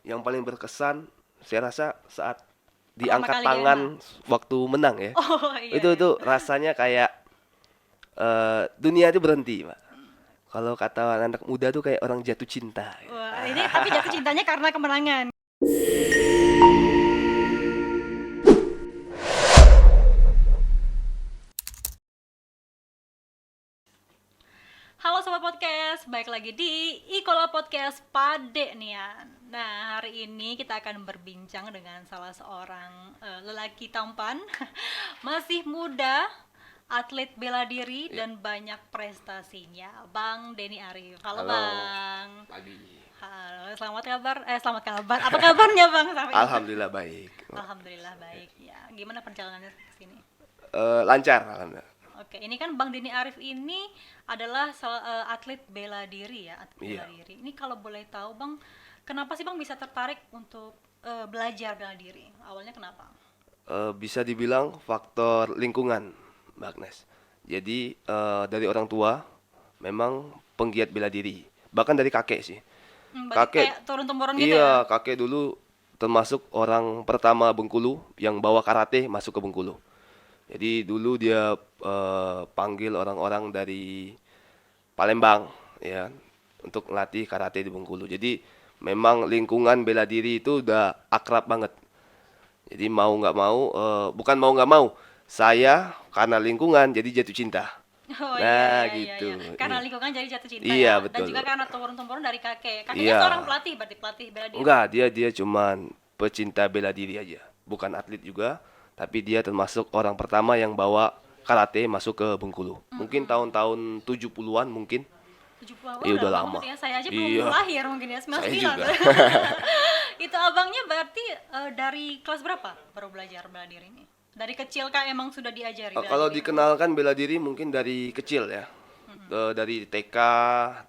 Yang paling berkesan saya rasa saat Pertama diangkat kali tangan GMH. waktu menang ya. Oh iya Itu iya. rasanya kayak dunia itu berhenti, Pak. Kalau kata anak muda tuh kayak orang jatuh cinta. Wah, ini tapi jatuh cintanya karena kemenangan. Halo Sobat Podcast, baik lagi di Ikola Podcast Pade nih ya. Nah, hari ini kita akan berbincang dengan salah seorang lelaki tampan, masih muda, atlet bela diri Ya. dan banyak prestasinya, Bang Denny Arif. Halo Halo, Bang. pagi. Halo, selamat kabar. Apa kabarnya Bang sampai itu? Alhamdulillah baik. Alhamdulillah baik ya. Gimana perjalanannya ke sini? Lancar, alhamdulillah. Oke, ini kan Bang Denny Arif ini adalah atlet bela diri ya, atlet bela Iya. diri. Ini kalau boleh tahu Bang, kenapa sih Bang bisa tertarik untuk belajar bela diri? Awalnya kenapa? Bisa dibilang faktor lingkungan, Mbak Agnes. Jadi dari orang tua memang penggiat bela diri. Bahkan dari kakek sih. Berarti Kakek, kayak turun-temurun gitu ya? iya, kakek dulu termasuk orang pertama Bengkulu yang bawa karate masuk ke Bengkulu. Jadi dulu dia panggil orang-orang dari Palembang ya untuk latih karate di Bengkulu. Jadi memang lingkungan bela diri itu udah akrab banget. Jadi mau nggak mau, bukan mau nggak mau, saya karena lingkungan jadi jatuh cinta. Oh iya Nah iya iya gitu, iya. Karena iya. lingkungan jadi jatuh cinta Iya ya. Dan betul. juga karena turun-temurun dari kakek. Kakeknya seorang Iya. pelatih, berarti pelatih bela diri. Enggak, dia cuman pecinta bela diri aja. Bukan atlet juga, tapi dia termasuk orang pertama yang bawa karate masuk ke Bengkulu. Mungkin tahun-tahun 70-an mungkin. 70, wah Iya udah udah lama lama. banget ya. Saya aja belum Iya, lahir mungkin ya, saya 99 juga. tuh. Itu abangnya berarti dari kelas berapa baru belajar bela diri ini? Dari kecil kak emang sudah diajari bela Kalau diri? dikenalkan bela diri mungkin dari kecil ya. Dari TK,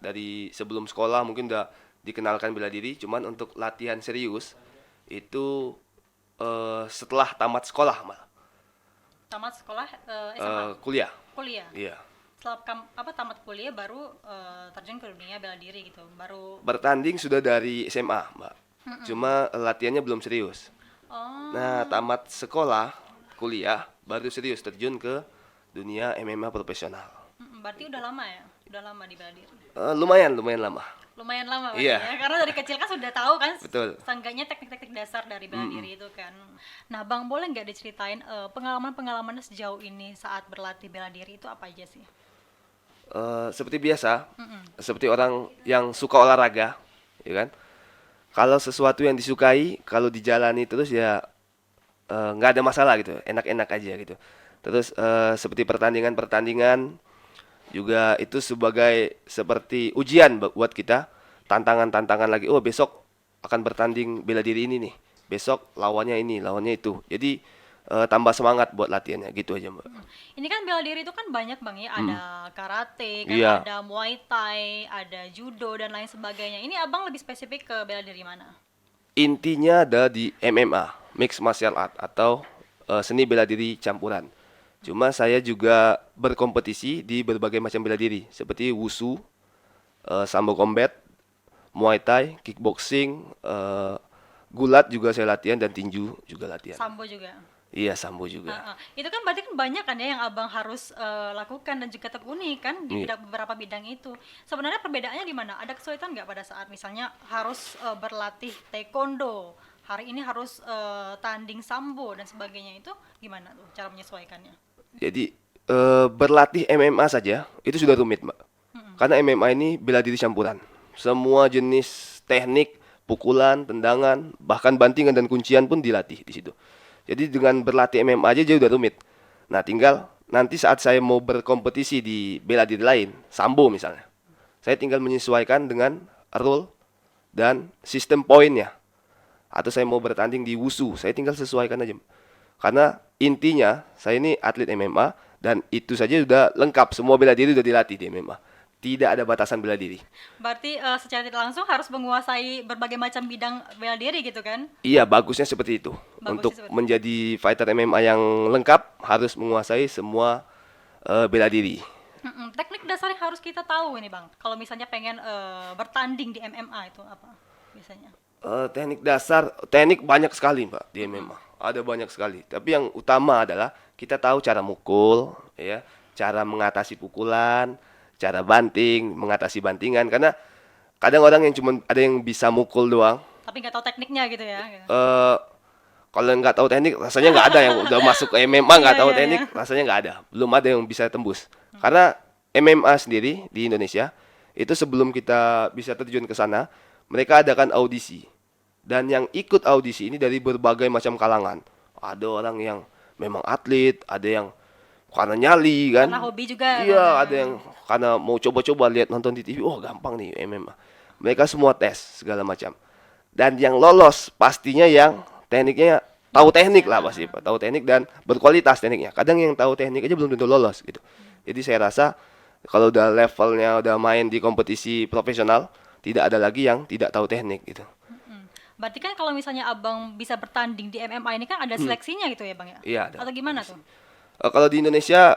dari sebelum sekolah mungkin udah dikenalkan bela diri. Cuman untuk latihan serius itu setelah tamat sekolah malah. Tamat sekolah SMA, Kuliah. kuliah. Iya. Setelah apa tamat kuliah baru terjun ke dunia bela diri gitu. Baru Bertanding sudah dari SMA, Mbak. Cuma latihannya belum serius. Nah, oh tamat sekolah, kuliah, baru serius terjun ke dunia MMA profesional. berarti udah lama ya? Udah lama di bela diri. Lumayan lama. Lumayan lama berarti Iya, ya, karena dari kecil kan sudah tahu kan betul. seenggaknya teknik-teknik dasar dari bela diri itu kan. Nah bang, boleh nggak diceritain pengalaman-pengalaman sejauh ini saat berlatih bela diri itu apa aja sih? Seperti biasa, seperti orang yang suka olahraga, ya kan? Kalau sesuatu yang disukai, kalau dijalani terus ya nggak ada masalah gitu, enak-enak aja gitu. Terus seperti pertandingan-pertandingan juga itu sebagai seperti ujian buat kita, tantangan-tantangan lagi. Oh besok akan bertanding bela diri ini nih, besok lawannya ini, lawannya itu. Jadi tambah semangat buat latihannya gitu aja Mbak. Ini kan bela diri itu kan banyak bang ya, ada karate, kan Iya, ada muay thai, ada judo dan lain sebagainya. Ini abang lebih spesifik ke bela diri mana? intinya ada di MMA, Mixed Martial Art atau seni bela diri campuran. Cuma saya juga berkompetisi di berbagai macam bela diri seperti wushu, sambo combat, muay thai, kickboxing, gulat juga saya latihan dan tinju juga latihan. Sambo juga. Iya, sambo juga. Itu kan berarti kan banyak kan ya yang abang harus lakukan dan juga tekuni kan di Iya. beberapa bidang itu. Sebenarnya perbedaannya di mana? Ada kesulitan nggak pada saat misalnya harus berlatih taekwondo, hari ini harus tanding sambo dan sebagainya itu gimana tuh cara menyesuaikannya? Jadi berlatih MMA saja itu sudah rumit, Mbak. Karena MMA ini bela diri campuran. Semua jenis teknik, pukulan, tendangan, bahkan bantingan dan kuncian pun dilatih di situ. Jadi dengan berlatih MMA aja udah rumit. Nah, tinggal nanti saat saya mau berkompetisi di bela diri lain, sambo misalnya. Saya tinggal menyesuaikan dengan rule dan sistem poinnya. Atau saya mau bertanding di wushu, saya tinggal sesuaikan aja. Karena intinya saya ini atlet MMA dan itu saja sudah lengkap, semua bela diri sudah dilatih di MMA. Tidak ada batasan bela diri. Berarti secara tidak langsung harus menguasai berbagai macam bidang bela diri gitu kan? Iya, bagusnya seperti itu. Untuk Bagusnya seperti itu. menjadi fighter MMA yang lengkap harus menguasai semua bela diri. Teknik dasar yang harus kita tahu ini bang. Kalau misalnya pengen bertanding di MMA itu apa biasanya? Teknik dasar, teknik banyak sekali Mbak di MMA. Ada banyak sekali. Tapi yang utama adalah kita tahu cara mukul, ya, cara mengatasi pukulan, cara banting, mengatasi bantingan. Karena kadang orang yang cuma ada yang bisa mukul doang. Tapi nggak tahu tekniknya gitu ya. Gitu. eh Kalau nggak tahu teknik, rasanya nggak ada yang udah masuk ke MMA nggak Iya, tahu iya, teknik, iya. rasanya nggak ada. Belum ada yang bisa tembus. Karena MMA sendiri di Indonesia itu sebelum kita bisa terjun ke sana, mereka adakan audisi. Dan yang ikut audisi ini dari berbagai macam kalangan. Ada orang yang memang atlet, ada yang karena nyali kan. Karena hobi juga. Iya, Kan? ada yang karena mau coba-coba lihat nonton di TV. Oh, gampang nih MMA. Mereka semua tes segala macam. Dan yang lolos pastinya yang tekniknya tahu teknik lah pasti, tahu teknik dan berkualitas tekniknya. Kadang yang tahu teknik aja belum tentu lolos gitu. Jadi saya rasa kalau udah levelnya udah main di kompetisi profesional, tidak ada lagi yang tidak tahu teknik gitu. Berarti kan kalau misalnya abang bisa bertanding di MMA ini kan ada seleksinya gitu ya bang ya? Iya, ada. Atau gimana tuh? Kalau di Indonesia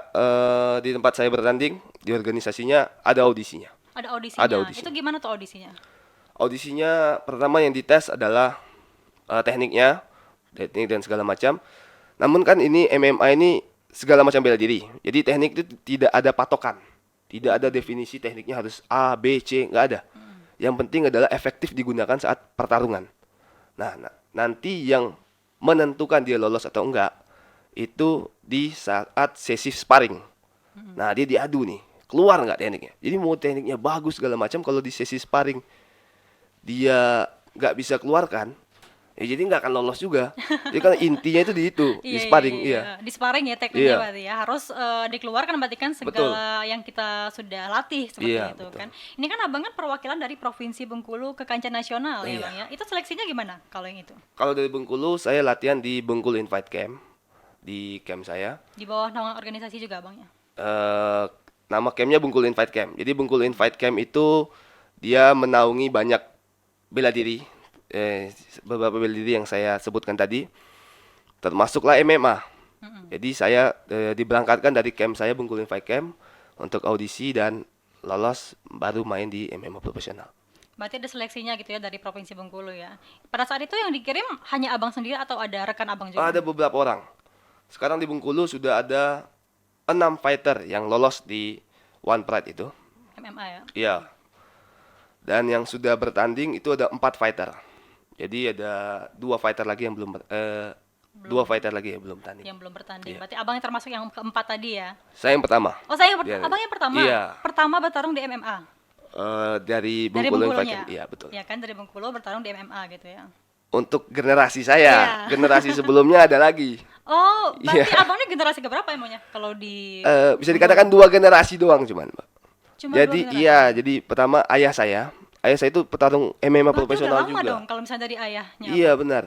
di tempat saya bertanding di organisasinya ada audisinya. Ada audisinya. Ada audisi. Itu gimana tuh audisinya? Audisinya pertama yang dites adalah tekniknya, teknik dan segala macam. Namun kan ini MMA ini segala macam bela diri. Jadi teknik itu tidak ada patokan. Tidak ada definisi tekniknya harus A, B, C, nggak ada. Yang penting adalah efektif digunakan saat pertarungan. Nah, nanti yang menentukan dia lolos atau enggak itu di saat sesi sparring. Nah, dia diadu nih, keluar nggak tekniknya. Jadi mau tekniknya bagus segala macam, kalau di sesi sparring dia nggak bisa keluarkan, ya jadi nggak akan lolos juga. Jadi kan intinya itu di sparring, iya. Di sparring ya tekniknya Iya. berarti ya. Harus dikeluarkan berarti kan segala yang kita sudah latih seperti Iya, itu betul. kan. Ini kan abang kan perwakilan dari Provinsi Bengkulu ke kancah nasional ya Iya. bang ya. Itu seleksinya gimana kalau yang itu? Kalau dari Bengkulu, saya latihan di Bengkulu Invite Camp, di camp saya. Di bawah naungan organisasi juga bang ya? Nama campnya Bengkulu Invite Camp. Jadi Bengkulu Invite Camp itu dia menaungi banyak bela diri, beberapa bela diri yang saya sebutkan tadi, termasuklah MMA. Jadi saya diberangkatkan dari camp saya Bengkulu Invite Camp untuk audisi dan lolos baru main di MMA profesional. Berarti ada seleksinya gitu ya dari Provinsi Bengkulu ya. Pada saat itu yang dikirim hanya abang sendiri atau ada rekan abang juga? Ada beberapa orang. Sekarang di Bengkulu sudah ada 6 fighter yang lolos di One Pride itu. MMA ya? Iya. Dan yang sudah bertanding itu ada 4 fighter. Jadi ada 2 fighter lagi yang belum 2 fighter lagi yang belum tanding. Yang belum bertanding. Iya. Berarti abang yang termasuk yang keempat tadi ya? Saya yang pertama. Oh saya Dia- abang yang pertama? Iya. Pertama bertarung di MMA? Dari Dari Bengkulu Invite Bengkulunya? Camp. Iya, betul. Ya kan dari Bengkulu bertarung di MMA gitu ya? Untuk generasi saya, Iya. generasi sebelumnya ada lagi. Oh, berarti Iya. abang ini generasi keberapa emangnya? Kalau di... Bisa dikatakan 2 generasi doang cuman, Mbak. Cuma Jadi 2 generasi? iya, jadi pertama ayah saya itu petarung MMA Berarti profesional udah lama juga. dong kalau misalnya dari ayahnya. Iya, benar.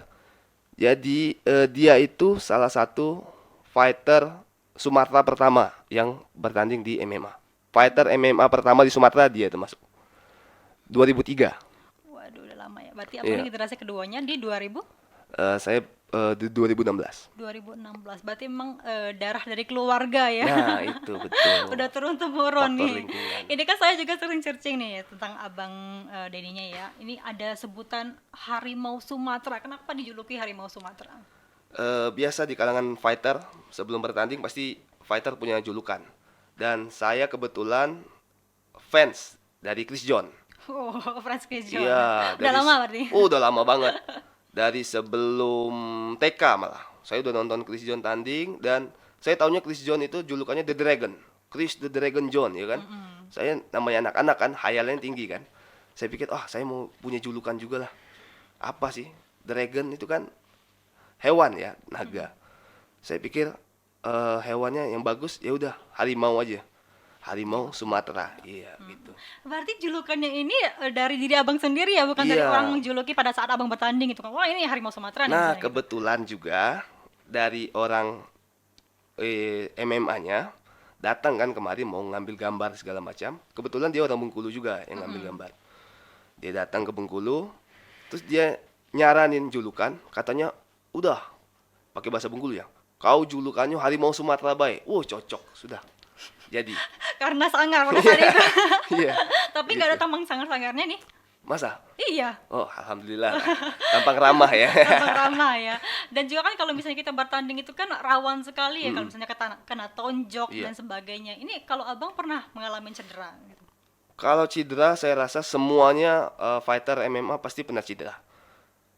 Jadi dia itu salah satu fighter Sumatera pertama yang bertanding di MMA. Fighter MMA pertama di Sumatera dia termasuk. 2003. Waduh, udah lama ya. Berarti abang Iya. ini generasi keduanya di 2000? Saya di 2016. 2016. Berarti emang darah dari keluarga ya. Nah, itu betul. Udah turun temurun Faktor nih. lingkungan. Ini kan saya juga sering searching nih tentang abang Deninya ya. Ini ada sebutan harimau Sumatera. Kenapa dijuluki harimau Sumatera? Biasa di kalangan fighter sebelum bertanding pasti fighter punya julukan. Dan saya kebetulan fans dari Chris John. Oh, Franz Kijon. Iya, Udah lama berarti. Udah lama banget. Dari sebelum TK malah. Saya udah nonton Chris John tanding dan saya taunya Chris John itu julukannya The Dragon. Chris the Dragon John, ya kan? Saya namanya anak-anak kan, hayalannya tinggi kan. Saya pikir, saya mau punya julukan juga lah. Apa sih? Dragon itu kan hewan ya, naga. Saya pikir hewannya yang bagus ya udah harimau aja. Harimau Sumatera, iya gitu. Berarti julukannya ini dari diri abang sendiri ya, bukan dari Iya. orang menjuluki pada saat abang bertanding gitu kan. Wah, ini harimau Sumatera nih. Nah, misalnya gitu. kebetulan juga dari orang MMA-nya datang kan kemarin mau ngambil gambar segala macam. Kebetulan dia orang Bengkulu juga yang ngambil gambar. Dia datang ke Bengkulu, terus dia nyaranin julukan, katanya udah pakai bahasa Bengkulu ya. Kau julukannya harimau Sumatera baik. Cocok sudah. Jadi, Karena sangar pada saat itu. iya. Tapi nggak ada tambang sangar-sangarnya nih. Masa? Iya, Oh, alhamdulillah. Tampang ramah ya. gampang ramah ya. Dan juga kan kalau misalnya kita bertanding itu kan rawan sekali ya kalau misalnya kena tonjok Iya. dan sebagainya. Ini kalau abang pernah mengalami cedera gitu. Kalau cedera, saya rasa semuanya fighter MMA pasti pernah cedera.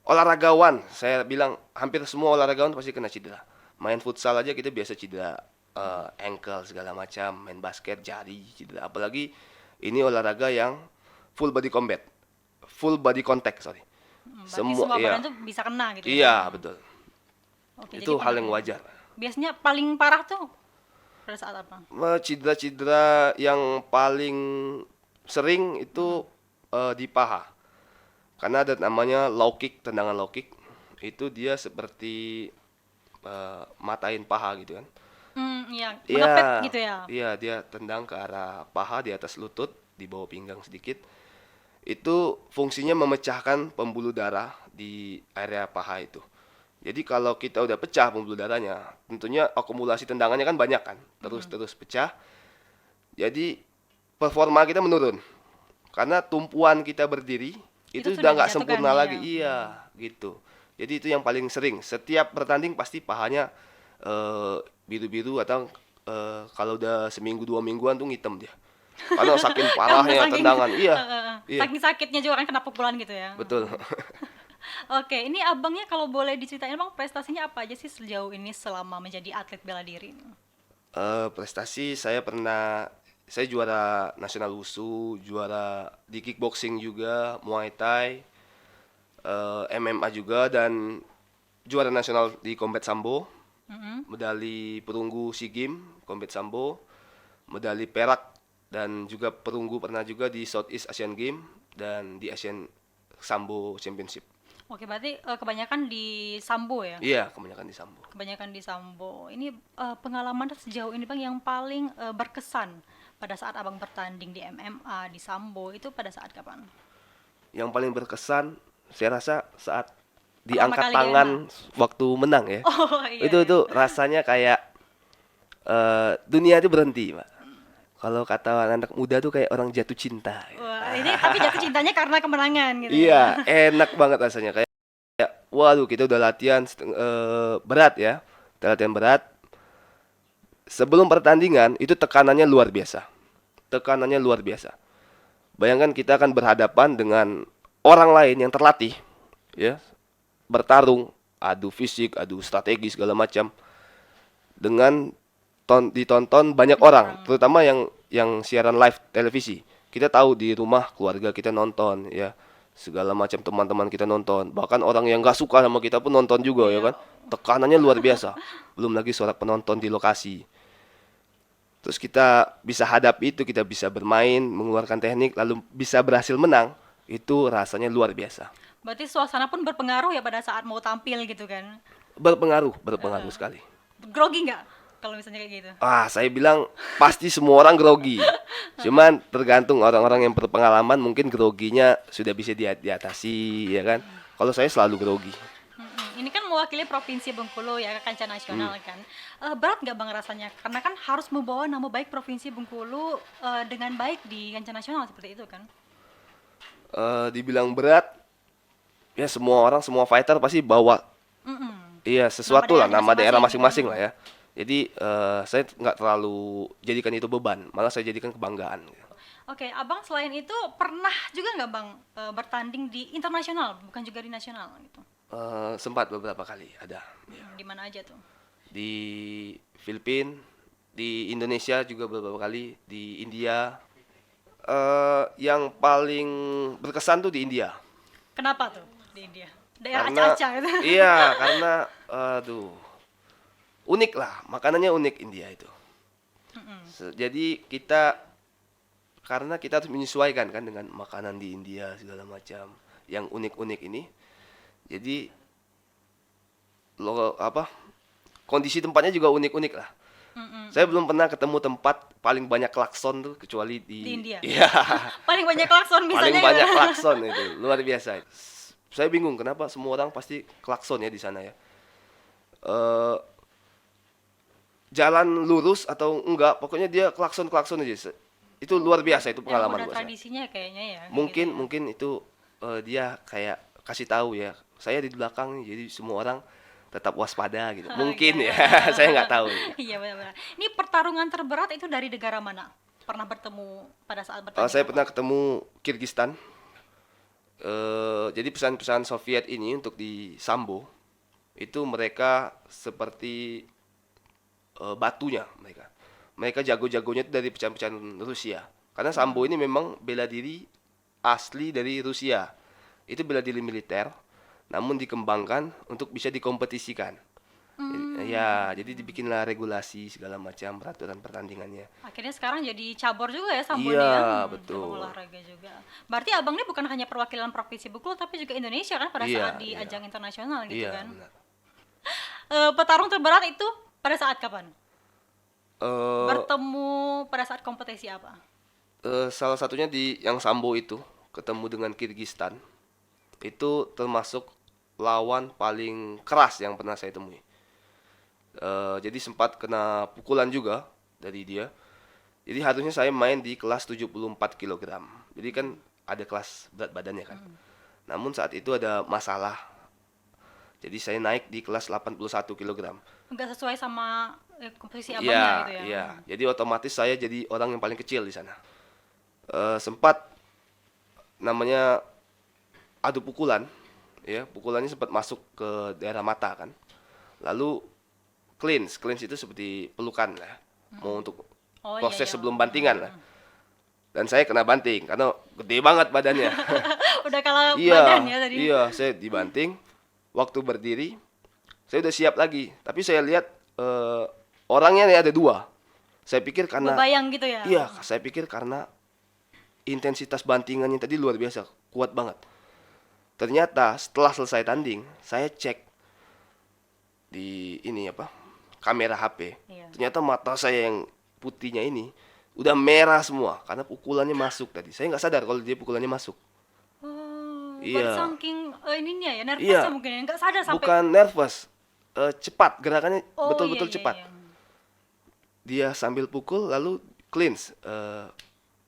Olahragawan, saya bilang hampir semua olahragawan pasti kena cedera. Main futsal aja kita biasa cedera ankle segala macam, main basket jari cedera. Apalagi ini olahraga yang full body combat, full body contact, sorry. Berarti semua Iya, badan tuh bisa kena gitu ya. iya betul. Oke, Itu jadi hal pernah yang ya. wajar. Biasanya paling parah tuh pada saat apa? Cedera-cedera yang paling sering itu di paha. Karena ada namanya low kick, tendangan low kick. Itu dia seperti matain paha gitu kan. Iya, Iya, mengepet gitu ya. iya dia tendang ke arah paha di atas lutut, di bawah pinggang sedikit. Itu fungsinya memecahkan pembuluh darah di area paha itu. Jadi kalau kita udah pecah pembuluh darahnya, tentunya akumulasi tendangannya kan banyak kan, terus pecah. Jadi performa kita menurun karena tumpuan kita berdiri itu Itu sudah sudah nggak dijatuhkan sempurna lagi. ya. Iya, gitu. Jadi itu yang paling sering. Setiap bertanding pasti pahanya biru-biru atau kalau udah seminggu 2 mingguan tuh ngitem dia. Karena saking Karena parahnya saking tendangan. Iya, iya, saking sakitnya juga kan kena pukulan gitu ya. betul. Oke, ini abangnya kalau boleh diceritain bang prestasinya apa aja sih sejauh ini selama menjadi atlet bela diri? Prestasi saya juara nasional wushu, juara di kickboxing juga, Muay Thai, MMA juga dan juara nasional di combat sambo, medali perunggu SEA Games combat sambo, medali perak dan juga perunggu pernah juga di Southeast Asian Games dan di Asian Sambo Championship. Oke, berarti kebanyakan di sambo ya? Iya, kebanyakan di sambo. Kebanyakan di sambo. Ini pengalaman sejauh ini bang yang paling berkesan pada saat abang bertanding di MMA, di sambo itu pada saat kapan? Yang paling berkesan saya rasa saat Pertama diangkat kali tangan GMA. waktu menang ya. Oh iya. Itu rasanya kayak dunia itu berhenti, Pak. Kalau kata anak muda tuh kayak orang jatuh cinta. Wah, ini tapi jatuh cintanya karena kemenangan gitu ya. Iya, enak banget rasanya kayak waduh kita udah latihan berat ya. Kita latihan berat. Sebelum pertandingan itu tekanannya luar biasa. Tekanannya luar biasa. Bayangkan kita akan berhadapan dengan orang lain yang terlatih ya, bertarung, adu fisik, adu strategi segala macam dengan ditonton banyak orang, terutama yang siaran live televisi. Kita tahu di rumah keluarga kita nonton ya, segala macam teman-teman kita nonton, bahkan orang yang nggak suka sama kita pun nonton juga ya kan. Tekanannya luar biasa. Belum lagi suara penonton di lokasi. Terus kita bisa hadapi itu, kita bisa bermain, mengeluarkan teknik, lalu bisa berhasil menang. Itu rasanya luar biasa. Berarti suasana pun berpengaruh ya pada saat mau tampil gitu kan. Berpengaruh sekali. Grogi nggak kalau misalnya kayak gitu? Saya bilang pasti semua orang grogi. Cuman tergantung orang-orang yang berpengalaman mungkin groginya sudah bisa diatasi ya kan. Kalau saya selalu grogi. Ini kan mewakili provinsi Bengkulu ya ke kancah nasional kan. Berat nggak bang rasanya? Karena kan harus membawa nama baik provinsi Bengkulu dengan baik di kancah nasional seperti itu kan. Dibilang berat, ya semua orang, semua fighter pasti bawa iya sesuatu lah, nama daerah masing-masing lah ya. Jadi saya nggak terlalu jadikan itu beban, malah saya jadikan kebanggaan. Oke, abang selain itu pernah juga nggak bang bertanding di internasional, bukan juga di nasional gitu? Sempat beberapa kali ada. Di mana aja tuh? Di Filipina, di Indonesia juga beberapa kali, di India. Yang paling berkesan tuh di India. Kenapa tuh di India? Daerah Karena acah-acah gitu. iya, karena aduh unik lah, makanannya unik India itu. Jadi karena kita harus menyesuaikan kan dengan makanan di India segala macam yang unik-unik ini. Jadi kondisi tempatnya juga unik-unik lah. Saya belum pernah ketemu tempat paling banyak klakson tuh kecuali Di India? Iya. Paling banyak klakson Paling misalnya banyak gitu. klakson itu, luar biasa. Saya bingung kenapa semua orang pasti klakson ya di sana ya. Jalan lurus atau enggak, pokoknya dia klakson aja. Itu luar biasa, itu Yang pengalaman udah buat saya. tradisinya kayaknya ya. kayak Mungkin gitu ya. mungkin itu dia kayak kasih tahu ya, saya di belakang nih, jadi semua orang tetap waspada gitu. Mungkin Oke. ya, saya nggak tahu. Iya benar-benar. Ini pertarungan terberat itu dari negara mana? Pernah bertemu pada saat bertanding Saya apa? pernah ketemu Kirgistan. Jadi pesan-pesan Soviet ini untuk di Sambo itu mereka seperti batunya mereka. Mereka jago-jagonya itu dari pecahan-pecahan Rusia. Karena Sambo ini memang bela diri asli dari Rusia. Itu bela diri militer, namun dikembangkan untuk bisa dikompetisikan. Ya, jadi dibikinlah regulasi segala macam peraturan pertandingannya. Akhirnya sekarang jadi cabur juga ya Sambo ini ya. Iya, Cabang betul. olahraga juga. Berarti abang ini bukan hanya perwakilan provinsi Bengkulu tapi juga Indonesia kan pada Iya, saat di iya. ajang internasional gitu Iya, kan. benar. Petarung terberat itu pada saat kapan? Eh, Bertemu pada saat kompetisi apa? Salah satunya di yang Sambo itu ketemu dengan Kirgistan. Itu termasuk lawan paling keras yang pernah saya temui. Jadi sempat kena pukulan juga dari dia. Jadi harusnya saya main di kelas 74 kilogram. Jadi kan ada kelas berat badannya kan. Namun saat itu ada masalah. Jadi saya naik di kelas 81 kilogram. Enggak sesuai sama komposisi Iya, abangnya gitu ya. iya. Jadi otomatis saya jadi orang yang paling kecil di sana. Sempat namanya adu pukulan, ya pukulannya sempat masuk ke daerah mata kan. Lalu clinch itu seperti pelukan lah, mau untuk Oh iya proses iya. sebelum bantingan lah. Dan saya kena banting karena gede banget badannya. Udah kalah Iya, badan ya tadi. iya, saya dibanting. Waktu berdiri, saya udah siap lagi. Tapi saya lihat orangnya nih ada dua. Saya pikir karena, Bebayang gitu ya. iya, saya pikir karena intensitas bantingannya tadi luar biasa, kuat banget. Ternyata setelah selesai tanding, saya cek di ini apa kamera HP. Iya. Ternyata mata saya yang putihnya ini udah merah semua karena pukulannya masuk tadi. Saya nggak sadar kalau dia pukulannya masuk. Oh, Iya. baru saking ininya ya, nervousnya Iya. mungkin ya, nggak sadar sampai. Bukan nervous, cepat gerakannya Oh, betul-betul iya, iya, cepat. iya. Dia sambil pukul lalu clinch,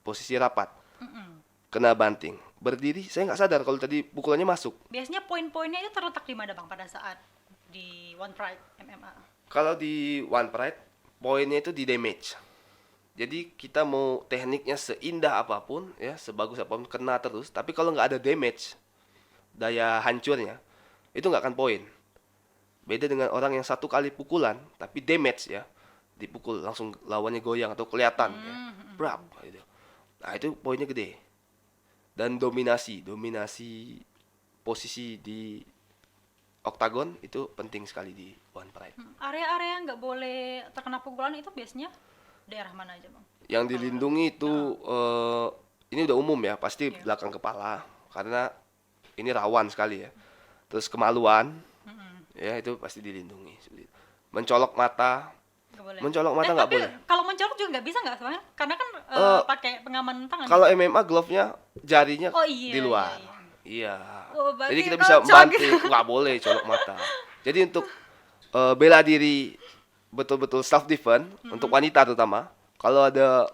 posisi rapat, Mm-mm. kena banting. Berdiri, saya nggak sadar kalau tadi pukulannya masuk. Biasanya poin-poinnya itu terletak di mana bang pada saat di One Pride MMA? Kalau di One Pride, poinnya itu di damage. Jadi kita mau tekniknya seindah apapun, ya sebagus apapun kena terus. Tapi kalau nggak ada damage, daya hancurnya, itu nggak akan poin. Beda dengan orang yang satu kali pukulan, tapi damage ya, dipukul langsung lawannya goyang atau kelihatan, ya, brap, gitu. Nah itu poinnya gede. Dan dominasi posisi di oktagon itu penting sekali di One Pride. Area-area yang nggak boleh terkena pukulan itu biasanya daerah mana aja bang? Yang dilindungi itu ini udah umum ya, pasti Iya. belakang kepala karena ini rawan sekali ya. Terus kemaluan, ya itu pasti dilindungi. Mencolok mata, Nggak boleh. mencolok mata nggak tapi boleh. kalau mencolok juga nggak bisa nggak sebenarnya? Karena kan pakai pengaman tangan. Kalau MMA glove-nya jarinya Oh, iya, di luar. iya, Iya. Oh, berarti Jadi kita cocok bisa gitu. banting, nggak boleh colok mata. Jadi untuk bela diri betul-betul self defense untuk wanita terutama, kalau ada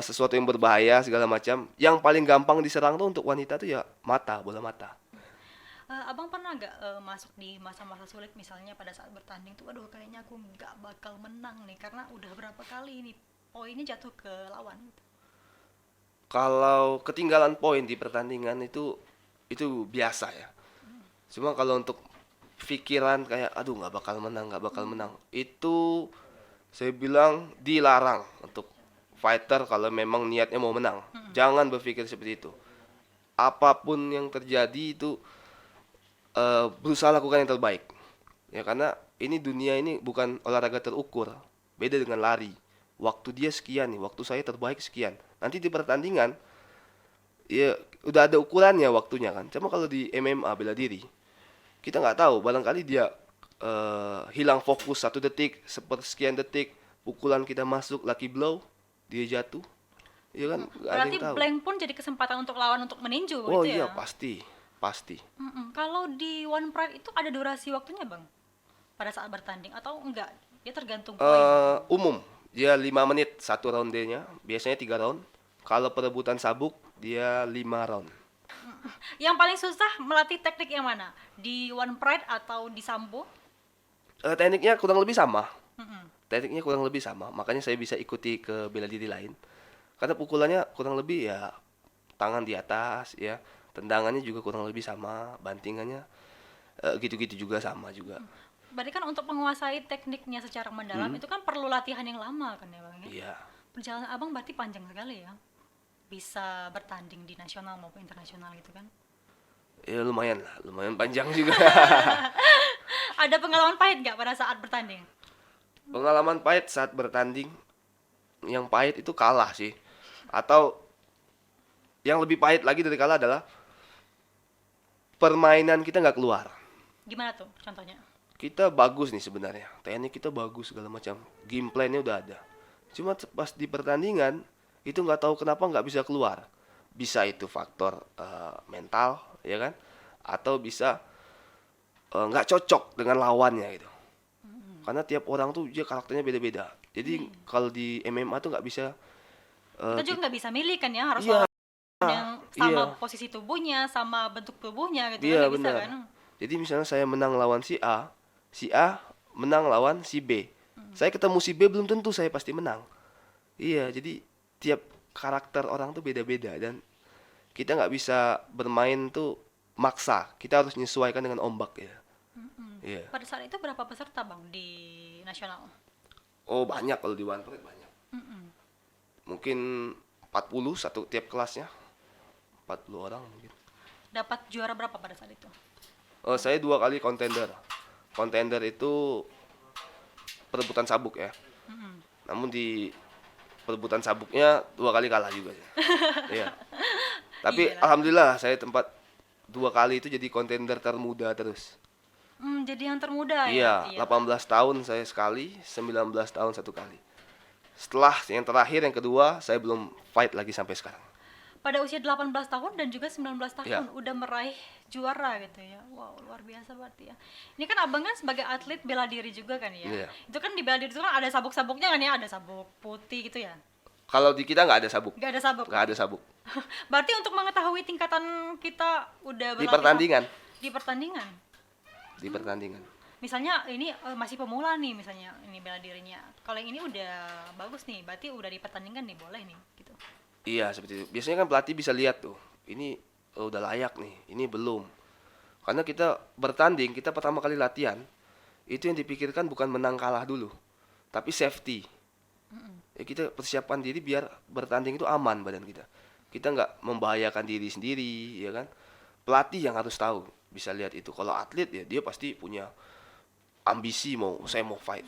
sesuatu yang berbahaya segala macam, yang paling gampang diserang tuh untuk wanita tuh ya mata, bola mata. Abang pernah nggak masuk di masa-masa sulit misalnya pada saat bertanding tuh, aduh kayaknya aku nggak bakal menang nih karena udah berapa kali ini poinnya jatuh ke lawan. Kalau ketinggalan poin di pertandingan itu biasa ya. Cuma kalau untuk pikiran kayak aduh nggak bakal menang, itu saya bilang dilarang untuk fighter kalau memang niatnya mau menang. Jangan berpikir seperti itu. Apapun yang terjadi itu berusaha lakukan yang terbaik. Ya karena ini dunia ini bukan olahraga terukur. Beda dengan lari. Waktu dia sekian nih, waktu saya terbaik sekian. Nanti di pertandingan ya udah ada ukurannya waktunya kan. Cuma kalau di MMA bela diri, kita nggak tahu, barangkali dia hilang fokus 1 detik, sepersekian detik, pukulan kita masuk lucky blow, dia jatuh. Ya kan, nggak ada Berarti yang tahu. blank pun jadi kesempatan untuk lawan untuk meninju Oh gitu iya, ya. pasti. Kalau di One Pride itu ada durasi waktunya bang pada saat bertanding atau enggak? Ya tergantung poin. Umum, dia 5 menit satu roundnya, biasanya 3 round. Kalau perebutan sabuk, dia 5 round. Yang paling susah melatih teknik yang mana? Di One Pride atau di Sambo? Tekniknya kurang lebih sama. Mm-mm. Tekniknya kurang lebih sama, makanya saya bisa ikuti ke bela diri lain. Karena pukulannya kurang lebih ya tangan di atas ya, tendangannya juga kurang lebih sama, bantingannya gitu-gitu juga sama juga. Berarti kan untuk menguasai tekniknya secara mendalam itu kan perlu latihan yang lama kan ya Bang ya? Iya. Perjalanan Abang berarti panjang sekali ya. Bisa bertanding di nasional maupun internasional gitu kan. Ya lumayan lah, lumayan panjang juga. Ada pengalaman pahit nggak pada saat bertanding? Pengalaman pahit saat bertanding, yang pahit itu kalah sih. Atau yang lebih pahit lagi dari kalah adalah permainan kita nggak keluar. Gimana tuh contohnya? Kita bagus nih sebenarnya, teknik kita bagus segala macam, game plan-nya udah ada. Cuma pas di pertandingan itu nggak tahu kenapa nggak bisa keluar. Bisa itu faktor mental, ya kan? Atau bisa nggak cocok dengan lawannya gitu. Karena tiap orang tuh dia karakternya beda-beda. Jadi kalau di MMA tuh nggak bisa. Kita juga nggak bisa milih kan ya, harus Iya, lawan yang sama iya, posisi tubuhnya, sama bentuk tubuhnya gitu kan, iya nggak bisa benar. kan? Jadi misalnya saya menang lawan si A menang lawan si B. Saya ketemu si B belum tentu saya pasti menang. Iya, jadi tiap karakter orang tuh beda-beda dan kita nggak bisa bermain tuh maksa. Kita harus menyesuaikan dengan ombak ya. Iya. Pada saat itu berapa peserta Bang di nasional? Oh banyak kalau di One Plate banyak. Mungkin 40 satu tiap kelasnya. 40 orang mungkin. Dapat juara berapa pada saat itu? Oh, saya 2 kali kontender. Kontender itu perebutan sabuk ya. Namun di perebutan sabuknya 2 kali kalah juga sih. Iya. Tapi Iyalah. alhamdulillah saya tempat 2 kali itu jadi kontender termuda terus. Jadi yang termuda Iya, ya? 18 tahun saya sekali, 19 tahun 1 kali. Setelah yang terakhir yang kedua saya belum fight lagi sampai sekarang. Pada usia 18 tahun dan juga 19 tahun Ya. udah meraih juara gitu ya. Wow, luar biasa berarti ya. Ini kan Abang kan sebagai atlet bela diri juga kan ya. Iya. Itu kan di bela diri itu kan ada sabuk-sabuknya kan ya, ada sabuk putih gitu ya. Kalau di kita nggak ada sabuk, Nggak ada sabuk. nggak ada sabuk. Berarti untuk mengetahui tingkatan kita udah Di berlatih pertandingan, di pertandingan. di pertandingan. Misalnya ini masih pemula nih misalnya ini bela dirinya. Kalau yang ini udah bagus nih, berarti udah di pertandingan nih, boleh nih gitu. Iya seperti itu. Biasanya kan pelatih bisa lihat tuh, ini udah layak nih, ini belum. Karena kita bertanding, kita pertama kali latihan, itu yang dipikirkan bukan menang kalah dulu, tapi safety. Ya kita persiapkan diri biar bertanding itu aman badan kita. Kita nggak membahayakan diri sendiri, ya kan? Pelatih yang harus tahu, bisa lihat itu. Kalau atlet ya dia pasti punya ambisi saya mau fight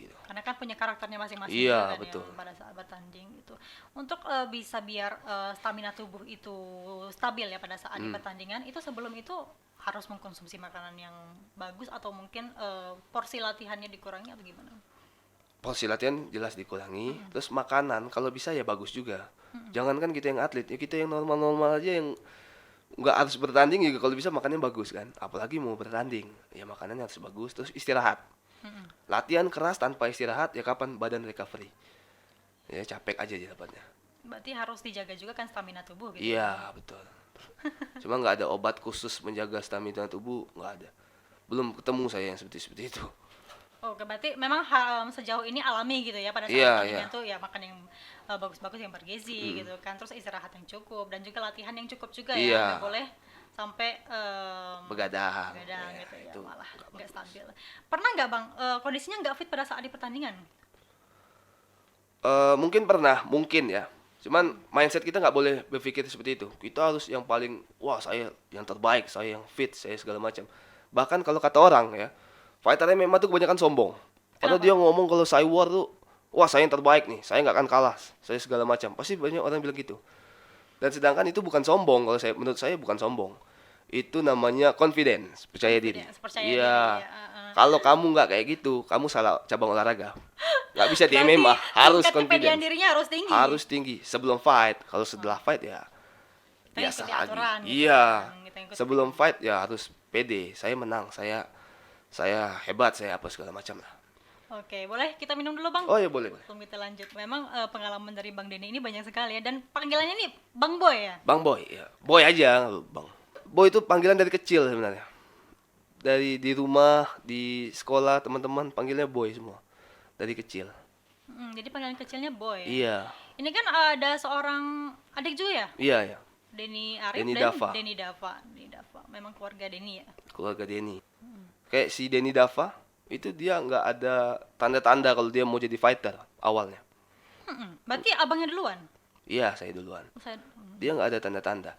gitu. Karena kan punya karakternya masing-masing Iya, juga kan betul. ya pada saat bertanding gitu. Untuk bisa biar stamina tubuh itu stabil ya pada saat di pertandingan, itu sebelum itu harus mengkonsumsi makanan yang bagus atau mungkin porsi latihannya dikurangi atau gimana? Porsi latihan jelas dikurangi, terus makanan kalau bisa ya bagus juga. Jangankan kita yang atlet, ya kita yang normal-normal aja yang nggak harus bertanding juga kalau bisa makannya bagus kan. Apalagi mau bertanding, ya makanannya harus bagus, terus istirahat. Latihan keras tanpa istirahat ya kapan badan recovery? Ya capek aja dapatnya. Berarti harus dijaga juga kan stamina tubuh gitu. Iya betul. Cuma nggak ada obat khusus menjaga stamina tubuh, nggak ada. Belum ketemu saya yang seperti itu. Oke, berarti memang sejauh ini alami gitu ya pada saat Iya, pertandingan iya. tuh ya makan yang bagus-bagus yang bergizi gitu kan, terus istirahat yang cukup dan juga latihan yang cukup juga ya, Iya. nggak boleh sampai Begadang. begadang Ya, gitu ya, itu malah nggak nggak bagus. stabil. Pernah nggak Bang kondisinya nggak fit pada saat di pertandingan? Mungkin pernah, mungkin ya. Cuman mindset kita nggak boleh berpikir seperti itu. Kita harus yang paling, wah saya yang terbaik, saya yang fit, saya segala macam. Bahkan kalau kata orang ya, fighter MMA tuh kebanyakan sombong. Kalau Kenapa? dia ngomong kalau saya war tuh, wah saya yang terbaik nih, saya nggak akan kalah, saya segala macam. Pasti banyak orang bilang gitu. Dan sedangkan itu bukan sombong, kalau menurut saya bukan sombong. Itu namanya confidence, percaya diri. Confidence, percaya Iya. diri, ya, Kalau kamu nggak kayak gitu, kamu salah cabang olahraga. Nggak bisa di Berarti MMA, harus tingkat kepedean confidence. dirinya harus tinggi. Harus tinggi sebelum fight. Kalau setelah fight ya Kita biasa ikuti lagi. aturan gitu Iya. kan, kita ikuti Sebelum fight ya harus pede. Saya menang, saya hebat, saya apa segala macam lah. Oke, boleh kita minum dulu Bang? Oh ya boleh, boleh. Sebelum kita lanjut. Memang pengalaman dari Bang Denny ini banyak sekali ya, dan panggilannya nih Bang Boy ya. Bang Boy, ya. Boy aja, Bang. Boy itu panggilan dari kecil sebenarnya. Dari di rumah, di sekolah teman-teman panggilnya boy semua dari kecil. Jadi panggilan kecilnya Boy. Iya, Ini kan ada seorang adik juga ya? iya ya. Denny Arif Denny dan Dava. Denny Dava. Denny Dava. Memang keluarga Denny ya. Keluarga Denny. Kayak si Denny Dava itu dia nggak ada tanda-tanda kalau dia mau jadi fighter awalnya. Berarti abangnya duluan. Iya, saya duluan. Saya, Dia nggak ada tanda-tanda.